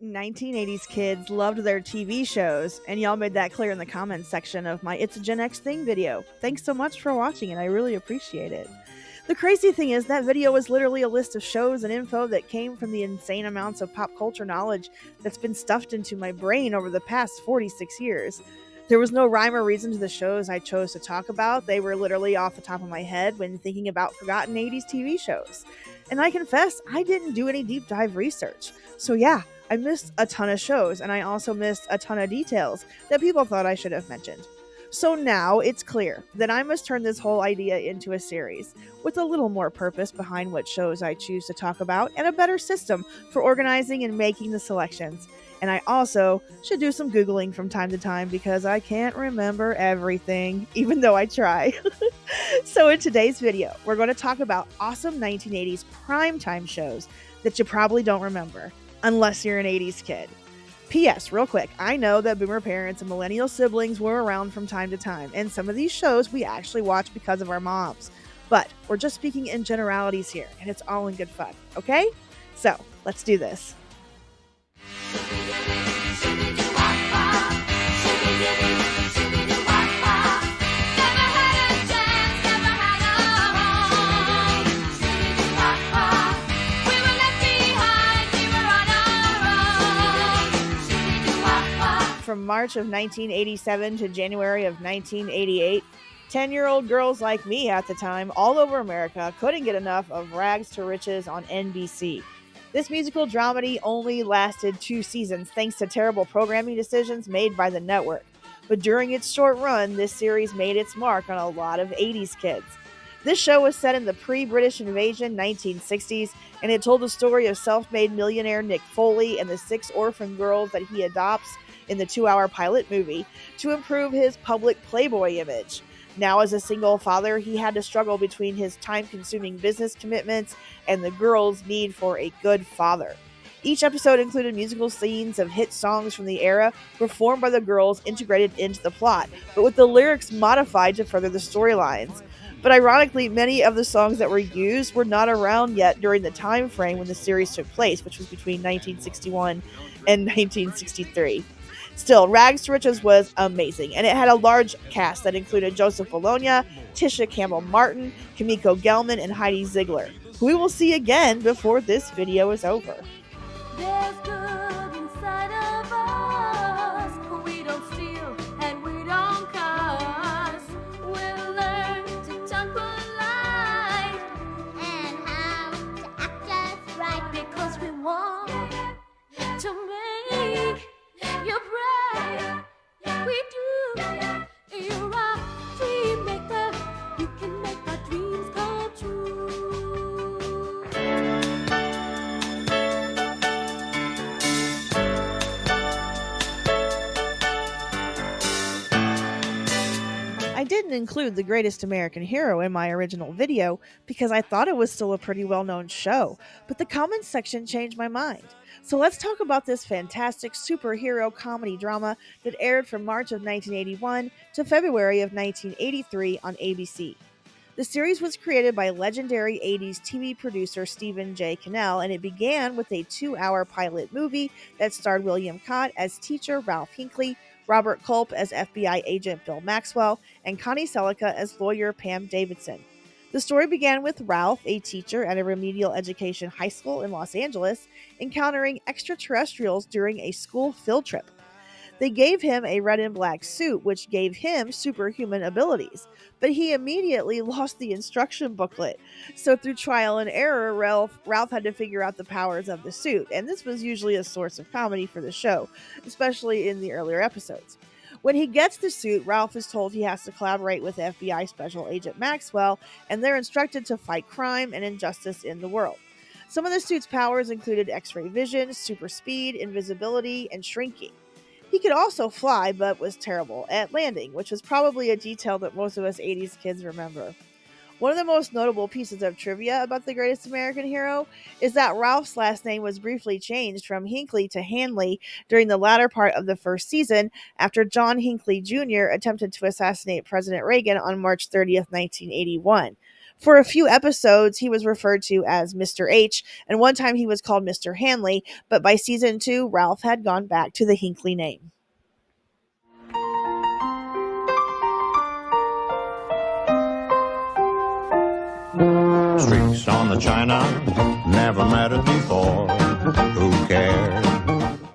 1980s kids loved their TV shows, and y'all made that clear in the comments section of my It's a Gen X Thing video. Thanks so much for watching it, I really appreciate it. The crazy thing is, that video was literally a list of shows and info that came from the insane amounts of pop culture knowledge that's been stuffed into my brain over the past 46 years. There was no rhyme or reason to the shows I chose to talk about. They were literally off the top of my head when thinking about forgotten 80s TV shows. And I confess, I didn't do any deep dive research. So yeah, I missed a ton of shows, and I also missed a ton of details that people thought I should have mentioned. So now it's clear that I must turn this whole idea into a series, with a little more purpose behind what shows I choose to talk about and a better system for organizing and making the selections. And I also should do some Googling from time to time because I can't remember everything, even though I try. So in today's video, we're going to talk about awesome 1980s primetime shows that you probably don't remember, unless you're an 80s kid. P.S. Real quick, I know that boomer parents and millennial siblings were around from time to time, and some of these shows we actually watch because of our moms. But we're just speaking in generalities here, and it's all in good fun, okay? So, let's do this. From March of 1987 to January of 1988, 10-year-old girls like me at the time, all over America, couldn't get enough of Rags to Riches on NBC. This musical dramedy only lasted 2 seasons thanks to terrible programming decisions made by the network. But during its short run, this series made its mark on a lot of 80s kids. This show was set in the pre-British invasion 1960s, and it told the story of self-made millionaire Nick Foley and the 6 orphan girls that he adopts in the 2-hour pilot movie to improve his public playboy image. Now, as a single father, he had to struggle between his time-consuming business commitments and the girls' need for a good father. Each episode included musical scenes of hit songs from the era performed by the girls integrated into the plot, but with the lyrics modified to further the storylines. But ironically, many of the songs that were used were not around yet during the time frame when the series took place, which was between 1961 and 1963. Still, Rags to Riches was amazing, and it had a large cast that included Joseph Bologna, Tisha Campbell-Martin, Kimiko Gelman, and Heidi Ziegler, who we will see again before this video is over. There's good inside of us. We don't steal and we don't cuss. We'll learn to talk polite and how to act just right because we want to make you bright. We do. You're a dream maker. You can make our dreams come true. I didn't include The Greatest American Hero in my original video because I thought it was still a pretty well-known show, but the comments section changed my mind. So let's talk about this fantastic superhero comedy drama that aired from March of 1981 to February of 1983 on ABC. The series was created by legendary 80s TV producer Stephen J. Cannell, and it began with a 2-hour pilot movie that starred William Cott as teacher Ralph Hinckley, Robert Culp as FBI agent Bill Maxwell, and Connie Selica as lawyer Pam Davidson. The story began with Ralph, a teacher at a remedial education high school in Los Angeles, encountering extraterrestrials during a school field trip. They gave him a red and black suit, which gave him superhuman abilities, but he immediately lost the instruction booklet. So through trial and error, Ralph had to figure out the powers of the suit, and this was usually a source of comedy for the show, especially in the earlier episodes. When he gets the suit, Ralph is told he has to collaborate with FBI Special Agent Maxwell, and they're instructed to fight crime and injustice in the world. Some of the suit's powers included X-ray vision, super speed, invisibility, and shrinking. He could also fly, but was terrible at landing, which was probably a detail that most of us 80s kids remember. One of the most notable pieces of trivia about The Greatest American Hero is that Ralph's last name was briefly changed from Hinckley to Hanley during the latter part of the first season after John Hinckley Jr. attempted to assassinate President Reagan on March 30th, 1981. For a few episodes, he was referred to as Mr. H, and one time he was called Mr. Hanley, but by season 2, Ralph had gone back to the Hinkley name. Streaks on the china, never mattered before. Who cares?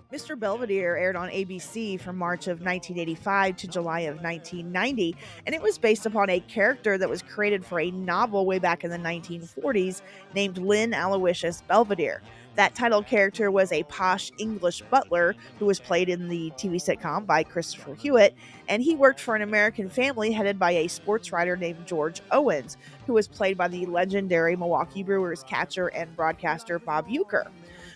Mr. Belvedere aired on ABC from March of 1985 to July of 1990, and it was based upon a character that was created for a novel way back in the 1940s named Lynn Aloysius Belvedere. That title character was a posh English butler who was played in the TV sitcom by Christopher Hewitt, and he worked for an American family headed by a sports writer named George Owens, who was played by the legendary Milwaukee Brewers catcher and broadcaster Bob Uecker.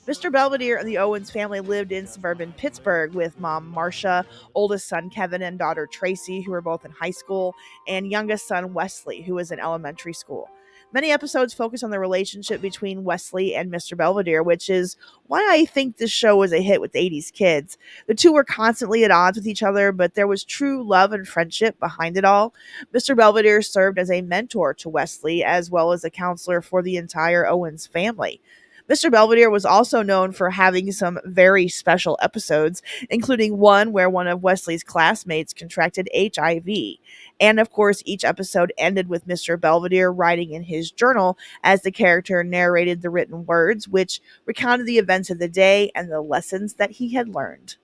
Mr. Belvedere and the Owens family lived in suburban Pittsburgh with mom Marcia, oldest son Kevin, and daughter Tracy, who were both in high school, and youngest son Wesley, who was in elementary school. Many episodes focus on the relationship between Wesley and Mr. Belvedere, which is why I think this show was a hit with 80s kids. The two were constantly at odds with each other, but there was true love and friendship behind it all. Mr. Belvedere served as a mentor to Wesley as well as a counselor for the entire Owens family. Mr. Belvedere was also known for having some very special episodes, including one where one of Wesley's classmates contracted HIV. And of course, each episode ended with Mr. Belvedere writing in his journal as the character narrated the written words, which recounted the events of the day and the lessons that he had learned.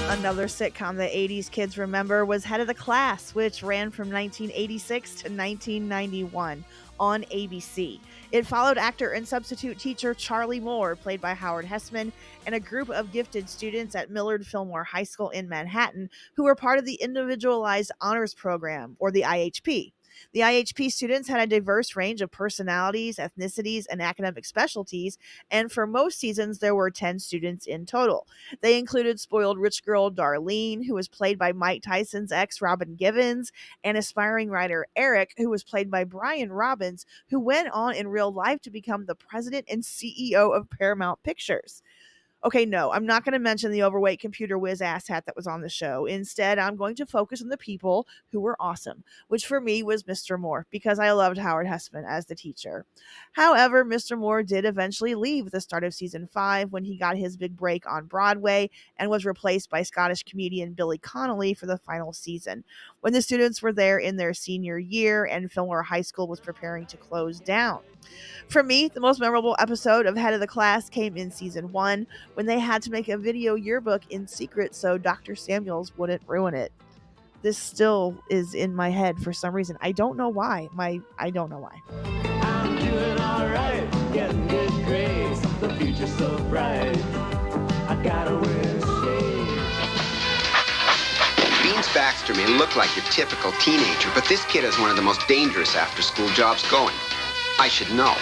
Another sitcom that 80s kids remember was Head of the Class, which ran from 1986 to 1991 on ABC. It followed actor and substitute teacher Charlie Moore, played by Howard Hessman, and a group of gifted students at Millard Fillmore High School in Manhattan who were part of the Individualized Honors Program, or the IHP. The IHP students had a diverse range of personalities, ethnicities, and academic specialties, and for most seasons, there were 10 students in total. They included spoiled rich girl Darlene, who was played by Mike Tyson's ex Robin Givens, and aspiring writer Eric, who was played by Brian Robbins, who went on in real life to become the president and CEO of Paramount Pictures. Okay, no, I'm not going to mention the overweight computer whiz asshat that was on the show. Instead, I'm going to focus on the people who were awesome, which for me was Mr. Moore, because I loved Howard Hessman as the teacher. However, Mr. Moore did eventually leave at the start of season 5 when he got his big break on Broadway and was replaced by Scottish comedian Billy Connolly for the final season. When the students were there in their senior year and Fillmore High School was preparing to close down. For me, the most memorable episode of Head of the Class came in season 1 when they had to make a video yearbook in secret so Dr. Samuels wouldn't ruin it. This still is in my head for some reason. I don't know why. I don't know why. I'm doing alright, getting good grades. The future's so bright. I gotta wear shades. Beans Baxter may look like your typical teenager, but this kid has one of the most dangerous after-school jobs going. I should know.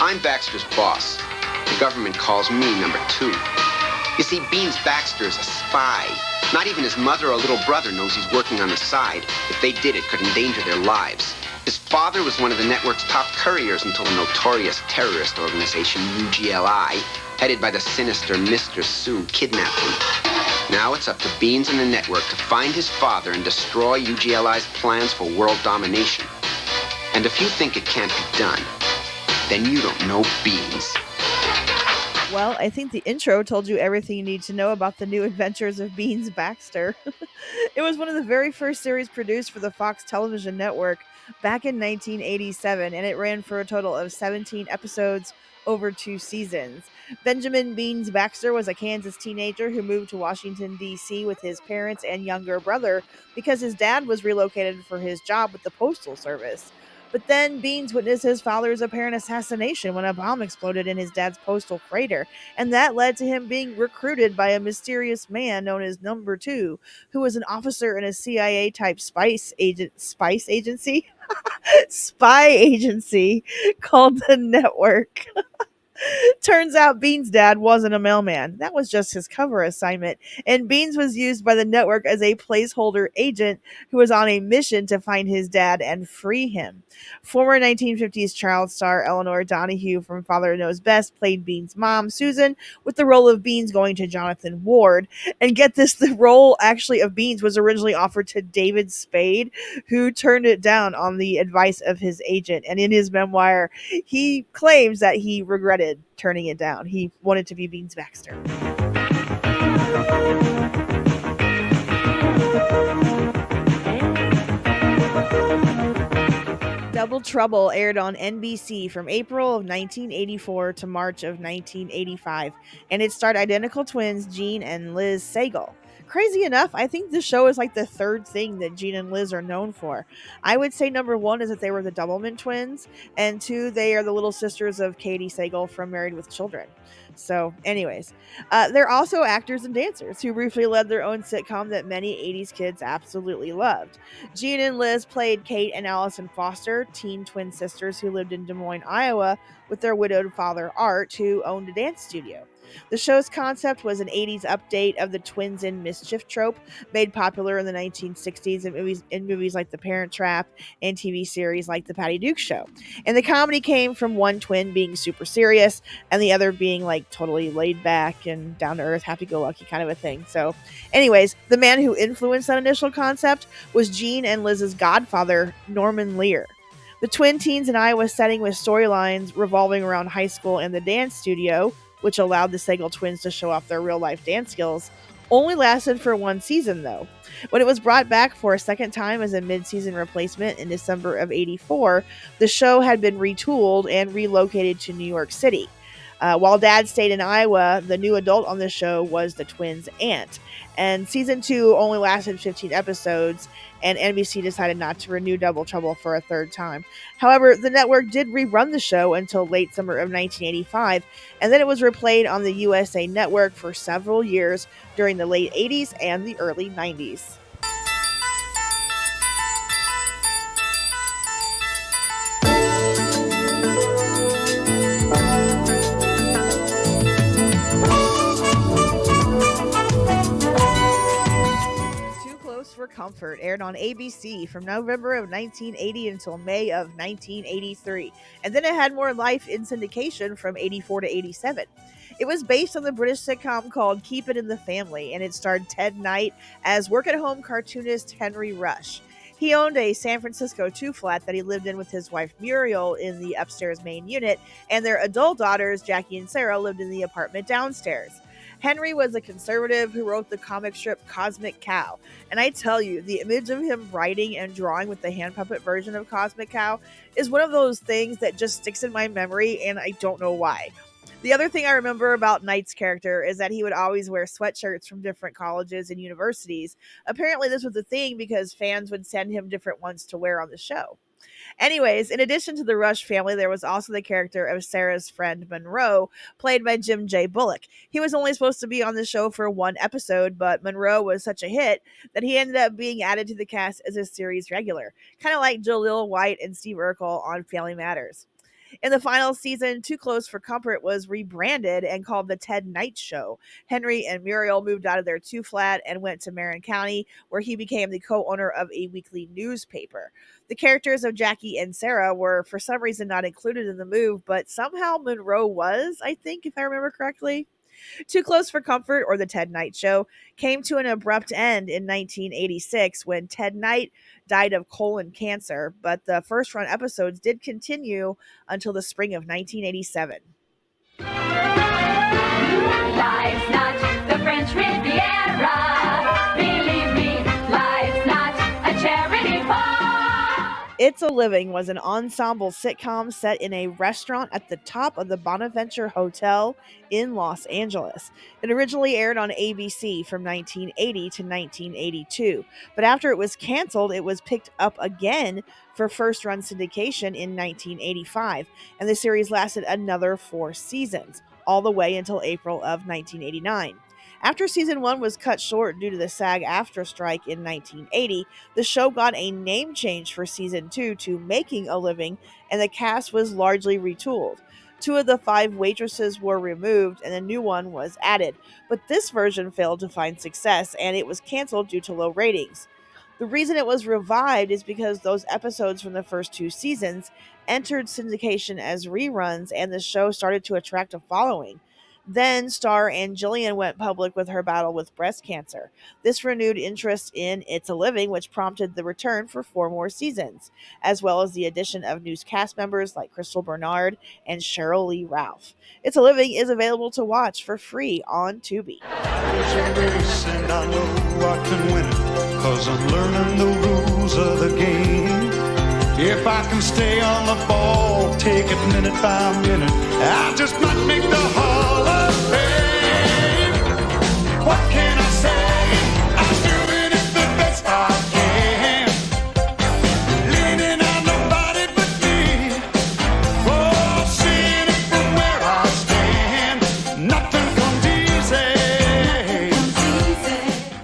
I'm Baxter's boss. The government calls me number 2. You see, Beans Baxter is a spy. Not even his mother or little brother knows he's working on the side. If they did, it could endanger their lives. His father was one of the network's top couriers until a notorious terrorist organization, UGLI, headed by the sinister Mr. Sue, kidnapped him. Now it's up to Beans and the network to find his father and destroy UGLI's plans for world domination. And if you think it can't be done, then you don't know Beans. Well, I think the intro told you everything you need to know about the new adventures of Beans Baxter. It was one of the very first series produced for the Fox television network back in 1987, and it ran for a total of 17 episodes over 2 seasons. Benjamin Beans Baxter was a Kansas teenager who moved to Washington, D.C. with his parents and younger brother because his dad was relocated for his job with the Postal Service. But then Beans witnessed his father's apparent assassination when a bomb exploded in his dad's postal freighter, and that led to him being recruited by a mysterious man known as Number Two, who was an officer in a CIA type spice agency spy agency called the Network. Turns out Bean's dad wasn't a mailman. That was just his cover assignment. And Beans was used by the network as a placeholder agent who was on a mission to find his dad and free him. Former 1950s child star Eleanor Donahue from Father Knows Best played Beans' mom, Susan, with the role of Beans going to Jonathan Ward. And get this, the role actually of Beans was originally offered to David Spade, who turned it down on the advice of his agent. And in his memoir, he claims that he regretted turning it down. He wanted to be Beans Baxter. Double Trouble aired on NBC from April of 1984 to March of 1985, and it starred identical twins Gene and Liz Sagal. Crazy enough, I think this show is like the third thing that Gene and Liz are known for. I would say number one is that they were the Doublemint twins, and two, they are the little sisters of Katie Sagal from Married with Children. So, anyways, they're also actors and dancers who briefly led their own sitcom that many 80s kids absolutely loved. Gene and Liz played Kate and Allison Foster, teen twin sisters who lived in Des Moines, Iowa, with their widowed father, Art, who owned a dance studio. The show's concept was an 80s update of the twins in mischief trope, made popular in the 1960s in movies like The Parent Trap and TV series like The Patty Duke Show. And the comedy came from one twin being super serious and the other being like totally laid back and down to earth, happy go lucky kind of a thing. So, anyways, the man who influenced that initial concept was Gene and Liz's godfather, Norman Lear. The twin teens in Iowa setting with storylines revolving around high school and the dance studio, which allowed the Sagal twins to show off their real life dance skills, only lasted for one season though. When it was brought back for a second time as a mid-season replacement in December of '84, the show had been retooled and relocated to New York City. While Dad stayed in Iowa, the new adult on the show was the twins' aunt. And season 2 only lasted 15 episodes, and NBC decided not to renew Double Trouble for a third time. However, the network did rerun the show until late summer of 1985, and then it was replayed on the USA Network for several years during the late 80s and the early 90s. For Comfort aired on ABC from November of 1980 until May of 1983, and then it had more life in syndication from 84 to 87. It was based on the British sitcom called Keep It in the Family, and it starred Ted Knight as work-at-home cartoonist Henry Rush. He owned a San Francisco two-flat that he lived in with his wife Muriel in the upstairs main unit, and their adult daughters Jackie and Sarah lived in the apartment downstairs. Henry was a conservative who wrote the comic strip Cosmic Cow. And I tell you, the image of him writing and drawing with the hand puppet version of Cosmic Cow is one of those things that just sticks in my memory, and I don't know why. The other thing I remember about Knight's character is that he would always wear sweatshirts from different colleges and universities. Apparently this was a thing because fans would send him different ones to wear on the show. Anyways, in addition to the Rush family, there was also the character of Sarah's friend Monroe, played by Jim J. Bullock. He was only supposed to be on the show for one episode, but Monroe was such a hit that he ended up being added to the cast as a series regular, kind of like Jaleel White and Steve Urkel on Family Matters. In the final season, Too Close for Comfort was rebranded and called The Ted Knight Show. Henry and Muriel moved out of their two-flat and went to Marin County, where he became the co-owner of a weekly newspaper. The characters of Jackie and Sarah were, for some reason, not included in the move, but somehow Monroe was, I think, if I remember correctly. Too Close for Comfort, or The Ted Knight Show, came to an abrupt end in 1986 when Ted Knight died of colon cancer, but the first run episodes did continue until the spring of 1987. Life's not the French Riviera. Believe me, life's not a charity ball. It's a Living was an ensemble sitcom set in a restaurant at the top of the Bonaventure Hotel in Los Angeles. It originally aired on ABC from 1980 to 1982, but after it was canceled, it was picked up again for first run syndication in 1985, and the series lasted another 4 seasons, all the way until April of 1989. After season one was cut short due to the SAG AFTRA strike in 1980, the show got a name change for season two to Making a Living, and the cast was largely retooled. Two of the five waitresses were removed and a new one was added, but this version failed to find success and it was canceled due to low ratings. The reason it was revived is because those episodes from the first two seasons entered syndication as reruns and the show started to attract a following. Then star Ann Jillian went public with her battle with breast cancer. This renewed interest in It's a Living, which prompted the return for 4 more seasons, as well as the addition of new cast members like Crystal Bernard and Cheryl Lee Ralph. It's a Living is available to watch for free on Tubi. There's a race and I know I can win it, 'cause I'm learning the rules of the game. If I can stay on the ball, take it minute by minute, I just might make the Hall of Fame. What can I say? I'm doing it the best I can. Leaning on nobody but me. Oh, seeing it from where I stand. Nothing comes easy.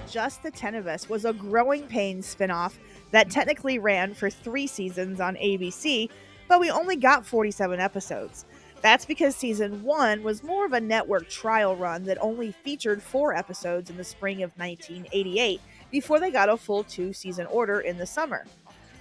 Just the Ten of Us was a Growing Pains spinoff that technically ran for 3 seasons on ABC, but we only got 47 episodes. That's because season 1 was more of a network trial run that only featured 4 episodes in the spring of 1988 before they got a full 2 season order in the summer.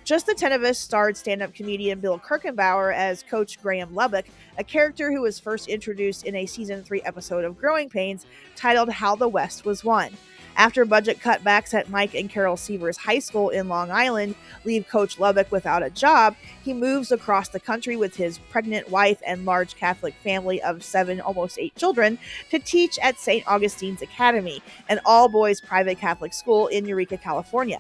Just the Ten of Us starred stand-up comedian Bill Kirchenbauer as Coach Graham Lubbock, a character who was first introduced in a season 3 episode of Growing Pains titled How the West Was Won. After budget cutbacks at Mike and Carol Seavers High School in Long Island leave Coach Lubbock without a job, he moves across the country with his pregnant wife and large Catholic family of 7, almost 8 children to teach at St. Augustine's Academy, an all-boys private Catholic school in Eureka, California.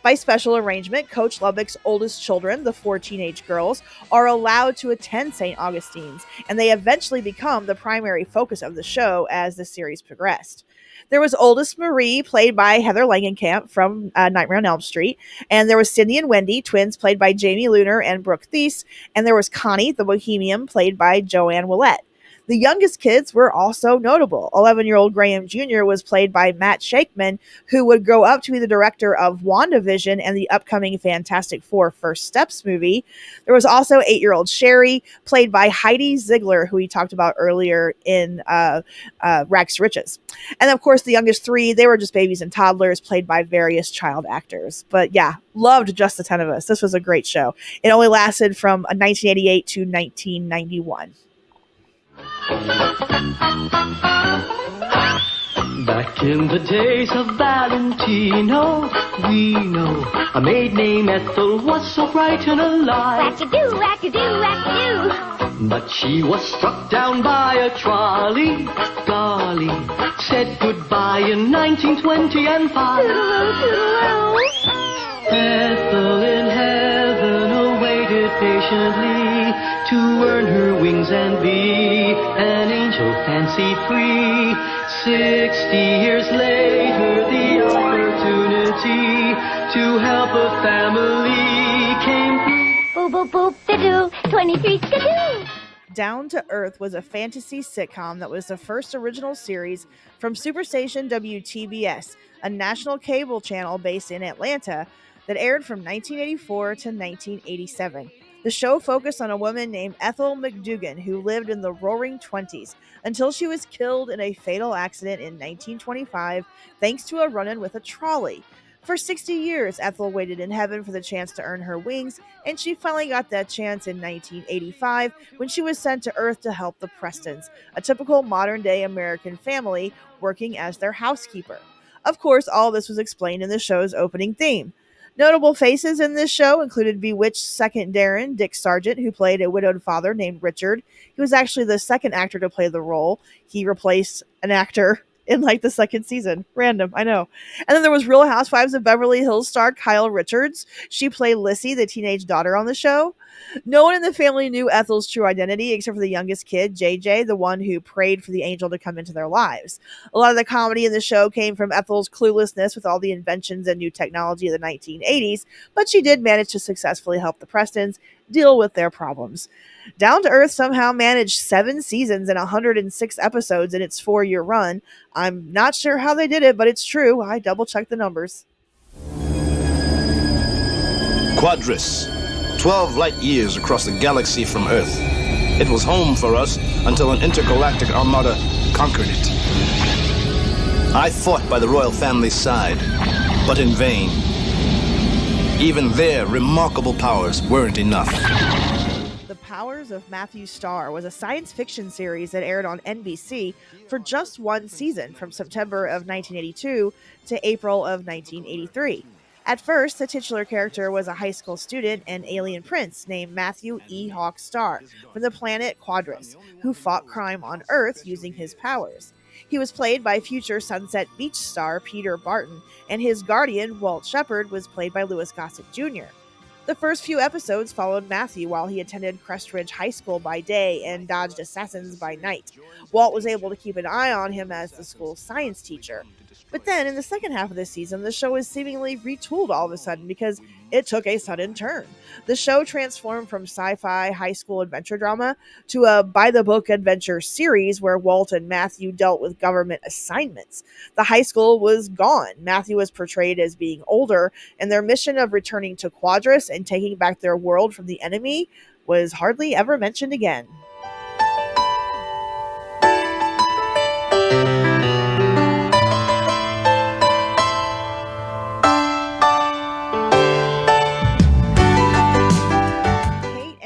By special arrangement, Coach Lubbock's oldest children, the 4 teenage girls, are allowed to attend St. Augustine's, and they eventually become the primary focus of the show as the series progressed. There was oldest Marie, played by Heather Langenkamp from Nightmare on Elm Street, and there was Cindy and Wendy, twins, played by Jamie Luner and Brooke Thies, and there was Connie, the Bohemian, played by Joanne Willette. The youngest kids were also notable. 11-year-old Graham Jr. was played by Matt Shakeman, who would grow up to be the director of WandaVision and the upcoming Fantastic Four First Steps movie. There was also 8-year-old Sherry, played by Heidi Ziegler, who we talked about earlier in Rags to Riches. And of course, the youngest 3, they were just babies and toddlers, played by various child actors. But yeah, loved Just the Ten of Us. This was a great show. It only lasted from 1988 to 1991. Back in the days of Valentino, we know a maid named Ethel was so bright and alive. Wackadoo, wackadoo, wackadoo. But she was struck down by a trolley. Golly, said goodbye in 1920 and 5. Toodaloo, toodaloo. Ethel in heaven awaited patiently to earn her wings and be an angel fancy free. 60 years later, the opportunity to help a family came. Boop, boop, boop, da-doo, 23 skidoo. Down to Earth was a fantasy sitcom that was the first original series from Superstation WTBS, a national cable channel based in Atlanta that aired from 1984 to 1987. The show focused on a woman named Ethel McDugan who lived in the Roaring Twenties until she was killed in a fatal accident in 1925 thanks to a run-in with a trolley. For 60 years, Ethel waited in heaven for the chance to earn her wings, and she finally got that chance in 1985 when she was sent to Earth to help the Prestons, a typical modern-day American family, working as their housekeeper. Of course, all this was explained in the show's opening theme. Notable faces in this show included Bewitched second Darren, Dick Sargent, who played a widowed father named Richard. He was actually the second actor to play the role. He replaced an actor in like the second season. Random, I know. And then there was Real Housewives of Beverly Hills star Kyle Richards. She played Lissy, the teenage daughter on the show. No one in the family knew Ethel's true identity except for the youngest kid, JJ, the one who prayed for the angel to come into their lives. A lot of the comedy in the show came from Ethel's cluelessness with all the inventions and new technology of the 1980s, but she did manage to successfully help the Prestons deal with their problems. Down to Earth somehow managed 7 seasons and 106 episodes in its 4 year run. I'm not sure how they did it, but it's true. I double checked the numbers. Quadris, 12 light years across the galaxy from Earth. It was home for us until an intergalactic armada conquered it. I fought by the royal family's side, but in vain. Even their remarkable powers weren't enough. The Powers of Matthew Starr was a science fiction series that aired on NBC for just 1 season from September of 1982 to April of 1983. At first, the titular character was a high school student and alien prince named Matthew E. Hawk Starr from the planet Quadris, who fought crime on Earth using his powers. He was played by future Sunset Beach star Peter Barton, and his guardian, Walt Shepard, was played by Louis Gossett Jr. The first few episodes followed Matthew while he attended Crestridge High School by day and dodged assassins by night. Walt was able to keep an eye on him as the school's science teacher. But then, in the second half of the season, the show was seemingly retooled all of a sudden because it took a sudden turn. The show transformed from sci-fi high school adventure drama to a by-the-book adventure series where Walt and Matthew dealt with government assignments. The high school was gone. Matthew was portrayed as being older, and their mission of returning to Quadris and taking back their world from the enemy was hardly ever mentioned again.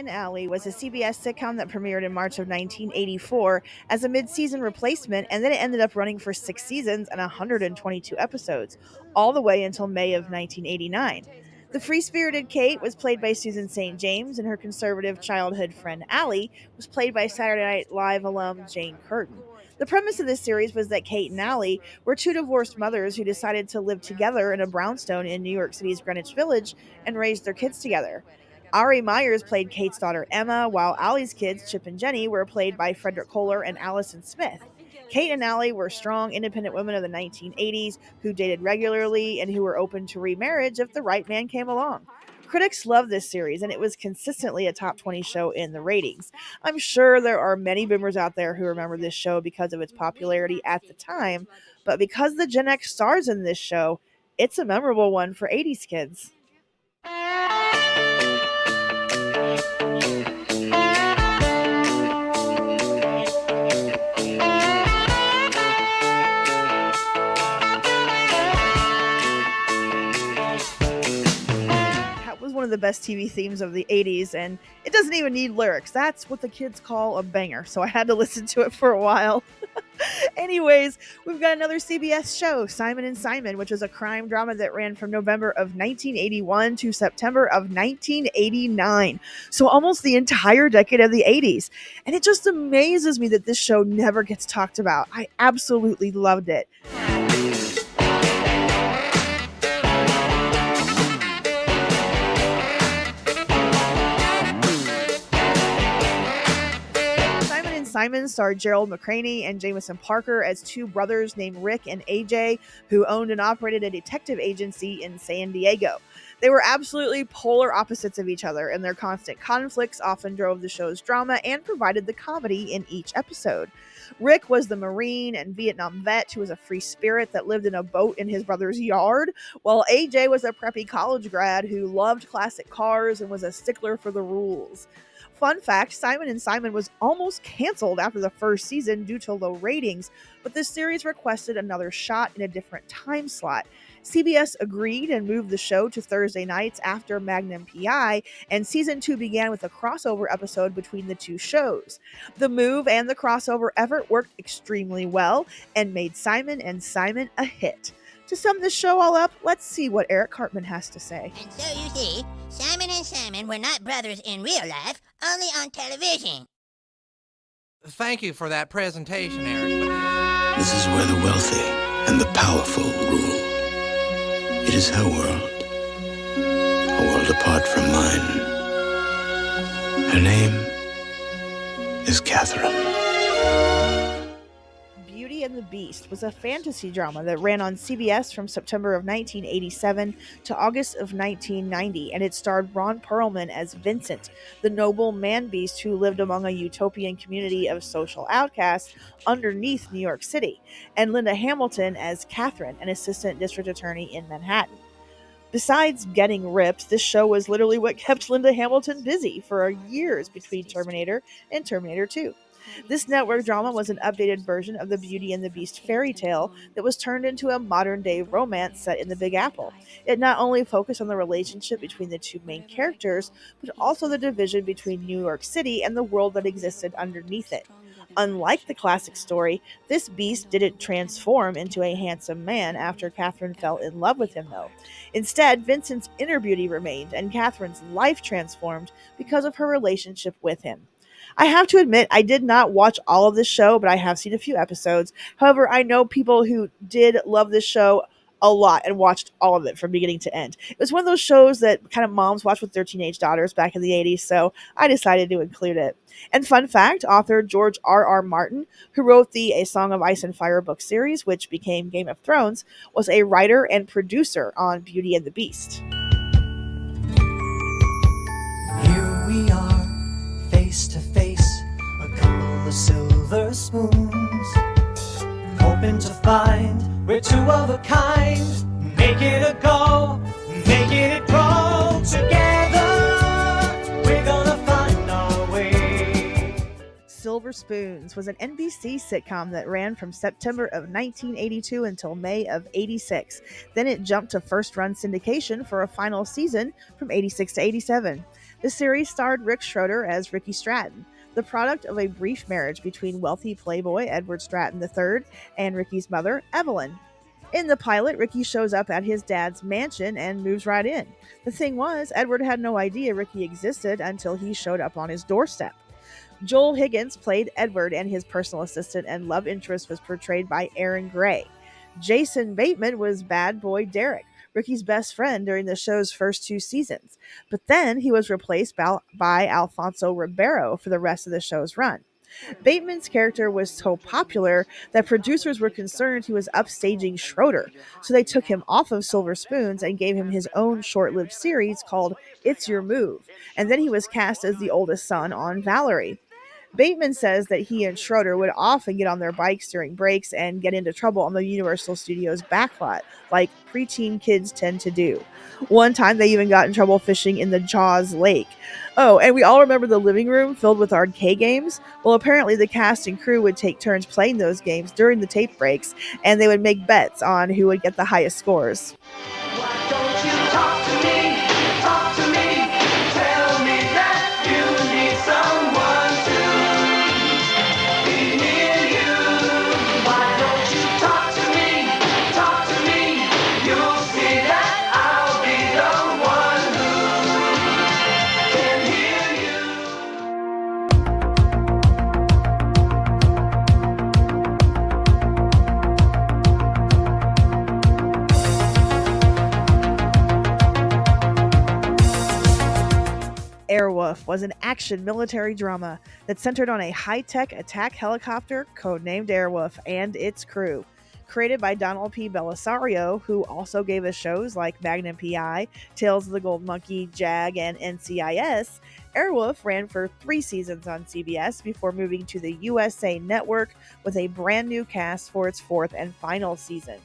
Alley was a CBS sitcom that premiered in March of 1984 as a mid-season replacement, and then it ended up running for 6 seasons and 122 episodes, all the way until May of 1989. The free-spirited Kate was played by Susan St. James, and her conservative childhood friend Allie was played by Saturday Night Live alum Jane Curtin. The premise of this series was that Kate and Allie were two divorced mothers who decided to live together in a brownstone in New York City's Greenwich Village and raise their kids together. Ari Myers played Kate's daughter Emma, while Allie's kids, Chip and Jenny, were played by Frederick Kohler and Allison Smith. Kate and Allie were strong, independent women of the 1980s who dated regularly and who were open to remarriage if the right man came along. Critics loved this series, and it was consistently a top 20 show in the ratings. I'm sure there are many boomers out there who remember this show because of its popularity at the time, but because the Gen X stars in this show, it's a memorable one for 80s kids. One of the best TV themes of the 80s, and it doesn't even need lyrics. That's what the kids call a banger, so I had to listen to it for a while. Anyways, we've got another CBS show, Simon and Simon, which was a crime drama that ran from November of 1981 to September of 1989. So almost the entire decade of the 80s. And it just amazes me that this show never gets talked about. I absolutely loved it. Simon starred Gerald McCraney and Jameson Parker as two brothers named Rick and AJ, who owned and operated a detective agency in San Diego. They were absolutely polar opposites of each other, and their constant conflicts often drove the show's drama and provided the comedy in each episode. Rick was the Marine and Vietnam vet who was a free spirit that lived in a boat in his brother's yard, while AJ was a preppy college grad who loved classic cars and was a stickler for the rules. Fun fact, Simon and Simon was almost canceled after the first season due to low ratings, but the series requested another shot in a different time slot. CBS agreed and moved the show to Thursday nights after Magnum PI, and season 2 began with a crossover episode between the two shows. The move and the crossover effort worked extremely well and made Simon and Simon a hit. To sum this show all up, let's see what Eric Cartman has to say. And so you see, Simon and Simon were not brothers in real life, only on television. Thank you for that presentation, Eric. This is where the wealthy and the powerful rule. It is her world, a world apart from mine. Her name is Catherine. Beauty and the Beast was a fantasy drama that ran on CBS from September of 1987 to August of 1990, and it starred Ron Perlman as Vincent, the noble man beast who lived among a utopian community of social outcasts underneath New York City, and Linda Hamilton as Catherine, an assistant district attorney in Manhattan. Besides getting ripped, this show was literally what kept Linda Hamilton busy for years between Terminator and Terminator 2. This network drama was an updated version of the Beauty and the Beast fairy tale that was turned into a modern day romance set in the Big Apple. It not only focused on the relationship between the two main characters, but also the division between New York City and the world that existed underneath it. Unlike the classic story, this beast didn't transform into a handsome man after Catherine fell in love with him, though. Instead, Vincent's inner beauty remained, and Catherine's life transformed because of her relationship with him. I have to admit, I did not watch all of this show, but I have seen a few episodes. However, I know people who did love this show a lot and watched all of it from beginning to end. It was one of those shows that kind of moms watch with their teenage daughters back in the 80s, so I decided to include it. And fun fact, author George R. R. Martin, who wrote the A Song of Ice and Fire book series, which became Game of Thrones, was a writer and producer on Beauty and the Beast. Here we are, face to face, a couple of silver spoons, hoping to find we're two of a kind, make it a go, making it grow together. We're gonna find our way. Silver Spoons was an NBC sitcom that ran from September of 1982 until May of 86. Then it jumped to first run syndication for a final season from 86 to 87. The series starred Rick Schroeder as Ricky Stratton, the product of a brief marriage between wealthy playboy Edward Stratton III and Ricky's mother, Evelyn. In the pilot, Ricky shows up at his dad's mansion and moves right in. The thing was, Edward had no idea Ricky existed until he showed up on his doorstep. Joel Higgins played Edward, and his personal assistant and love interest was portrayed by Aaron Gray. Jason Bateman was Bad Boy Derek, Ricky's best friend during the show's first two seasons, but then he was replaced by Alfonso Ribeiro for the rest of the show's run. Bateman's character was so popular that producers were concerned he was upstaging Schroeder, so they took him off of Silver Spoons and gave him his own short-lived series called It's Your Move, and then he was cast as the oldest son on Valerie. Bateman says that he and Schroeder would often get on their bikes during breaks and get into trouble on the Universal Studios backlot, like preteen kids tend to do. One time they even got in trouble fishing in the Jaws Lake. Oh, and we all remember the living room filled with arcade games? Well, apparently the cast and crew would take turns playing those games during the tape breaks, and they would make bets on who would get the highest scores. Why don't you talk to me? Talk to me. Tell me that you need someone to be near you. Why don't you talk to me? Talk to me. You'll see that I'll be the one who can hear you. Airwolf was an action military drama that centered on a high-tech attack helicopter codenamed Airwolf and its crew. Created by Donald P. Belisario, who also gave us shows like Magnum PI, Tales of the Gold Monkey, JAG, and NCIS, Airwolf ran for 3 seasons on CBS before moving to the USA Network with a brand new cast for its 4th and final season.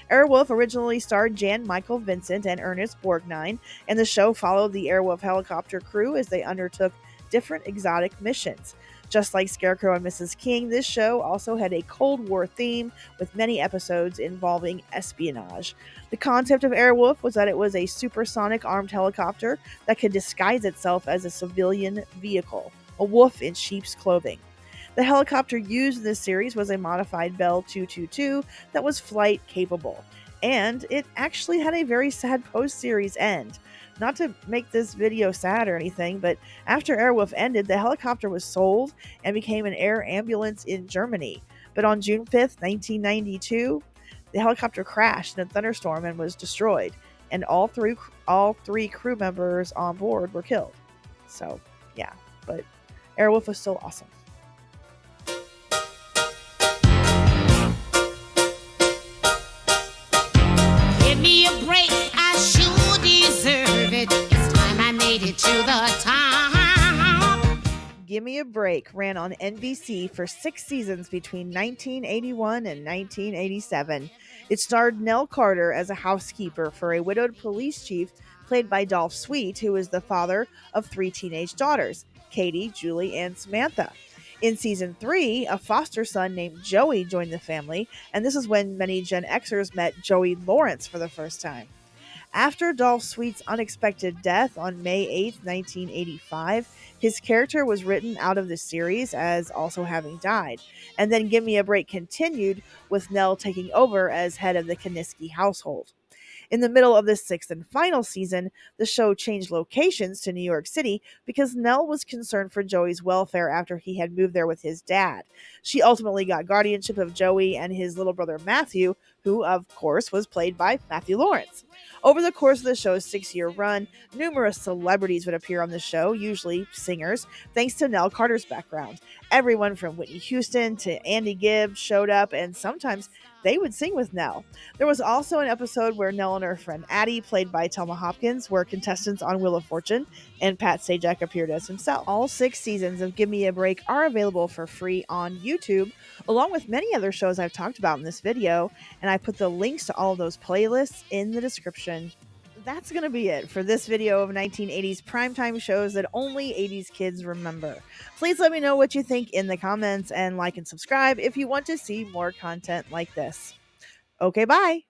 Airwolf originally starred Jan Michael Vincent and Ernest Borgnine, and the show followed the Airwolf helicopter crew as they undertook different exotic missions. Just like Scarecrow and Mrs. King, this show also had a Cold War theme with many episodes involving espionage. The concept of Airwolf was that it was a supersonic armed helicopter that could disguise itself as a civilian vehicle, a wolf in sheep's clothing. The helicopter used in this series was a modified Bell 222 that was flight capable, and it actually had a very sad post-series end. Not to make this video sad or anything, but after Airwolf ended, the helicopter was sold and became an air ambulance in Germany. But on June 5th, 1992, the helicopter crashed in a thunderstorm and was destroyed, and all three crew members on board were killed. So, yeah, but Airwolf was still awesome. Give me a break, I sure deserve it. It's time I made it to the top. Gimme a Break ran on NBC for 6 seasons between 1981 and 1987. It starred Nell Carter as a housekeeper for a widowed police chief played by Dolph Sweet, who is the father of 3 teenage daughters, Katie, Julie, and Samantha. In season 3, a foster son named Joey joined the family, and this is when many Gen Xers met Joey Lawrence for the first time. After Dolph Sweet's unexpected death on May 8th, 1985, his character was written out of the series as also having died. And then Give Me a Break continued, with Nell taking over as head of the Kaniski household. In the middle of the sixth and final season, the show changed locations to New York City because Nell was concerned for Joey's welfare after he had moved there with his dad. She ultimately got guardianship of Joey and his little brother Matthew, who, of course, was played by Matthew Lawrence. Over the course of the show's 6-year run, numerous celebrities would appear on the show, usually singers, thanks to Nell Carter's background. Everyone from Whitney Houston to Andy Gibb showed up, and sometimes they would sing with Nell. There was also an episode where Nell and her friend Addie, played by Thelma Hopkins, were contestants on Wheel of Fortune, and Pat Sajak appeared as himself. All 6 seasons of Give Me a Break are available for free on YouTube, along with many other shows I've talked about in this video, and I put the links to all of those playlists in the description. That's going to be it for this video of 1980s primetime shows that only 80s kids remember. Please let me know what you think in the comments, and like and subscribe if you want to see more content like this. Okay, bye!